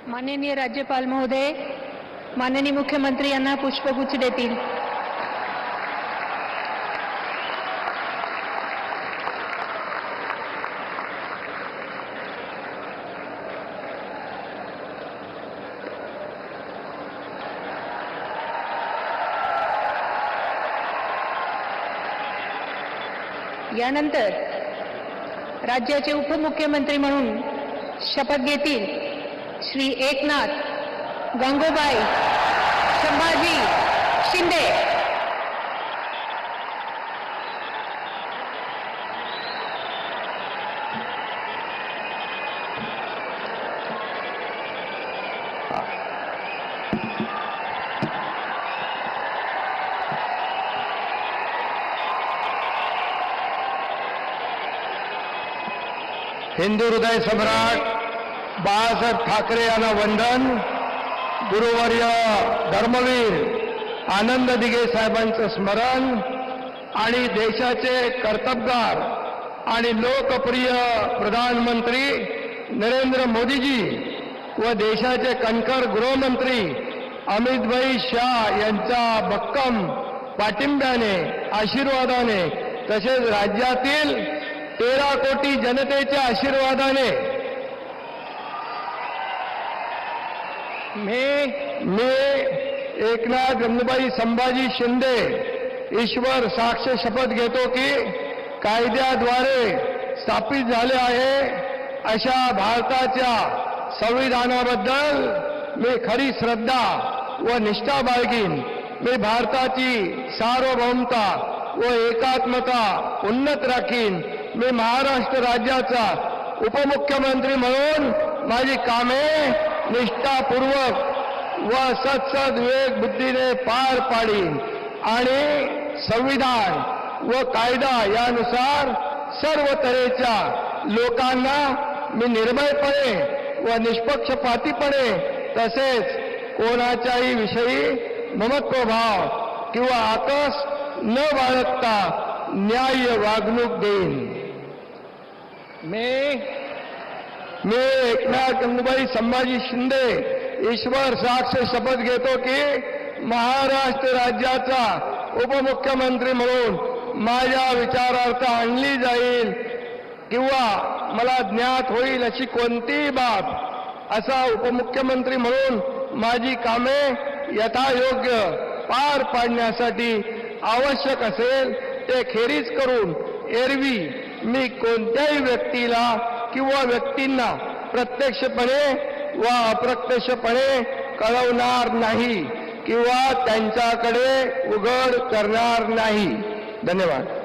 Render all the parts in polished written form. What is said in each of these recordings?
माननीय राज्यपाल महोदय, माननीय मुख्यमंत्री यांना पुष्पगुच्छ देतील. यानंतर राज्याचे उपमुख्यमंत्री म्हणून शपथ घेतील श्री एकनाथ गंगूबाई संभाजी शिंदे. हिंदू हृदय सम्राट बाळासाहेब ठाकरे यांना वंदन. गुरुवर्य धर्मवीर आनंद दिघे साहेबांचं स्मरण आणि देशाचे कर्तबगार आणि लोकप्रिय प्रधानमंत्री नरेंद्र मोदीजी व देशाचे कणखर गृहमंत्री अमितभाई शाह यांच्या भक्कम पाठिंब्याने, आशीर्वादाने तसेच राज्यातील 13 कोटी जनतेच्या आशीर्वादाने मी एकनाथ गंगूबाई संभाजी शिंदे ईश्वर साक्ष शपथ घेतो की कायद्याद्वारे स्थापित झाले आहे अशा भारताच्या संविधानाबद्दल मी खरी श्रद्धा व निष्ठा बाळगीन. मी भारताची सार्वभौमता व एकात्मता उन्नत राखीन. मी महाराष्ट्र राज्याचा उपमुख्यमंत्री म्हणून माझी कामे निष्ठापूर्वक व सत्सद विवेक बुद्धीने पार पाडीन आणि संविधान व कायदा यानुसार सर्व तऱ्हेच्या लोकांना मी निर्भयपणे व निष्पक्षपातीपणे तसेच कोणाच्याही विषयी ममत्वभाव किंवा आकस न बाळगता न्याय्य वागणूक देईन. मी एकनाथ गंगूबाई संभाजी शिंदे ईश्वर साक्ष शपथ घेतो की महाराष्ट्र राज्याचा उपमुख्यमंत्री म्हणून माझ्या विचारार्थ आणली जाईल किंवा मला ज्ञात होईल अशी कोणतीही बाब असा उपमुख्यमंत्री म्हणून माझी कामे यथायोग्य पार पाडण्यासाठी आवश्यक असेल ते खेरीज करून एरवी मी कोणत्याही व्यक्तीला किंवा व्यक्तींना प्रत्यक्षपणे व अप्रत्यक्षपणे कळवणार नाही किंवा त्यांच्याकडे उघड करणार नाही. धन्यवाद.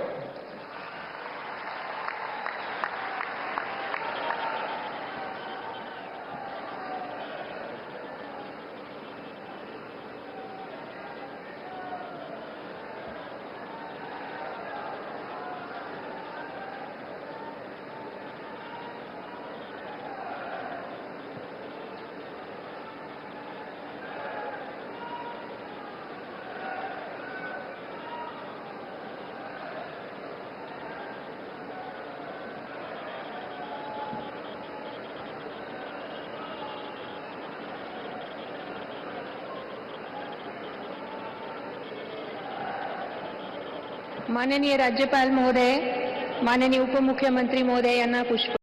माननीय राज्यपाल महोदय, माननीय उपमुख्यमंत्री महोदय यांना पुष्प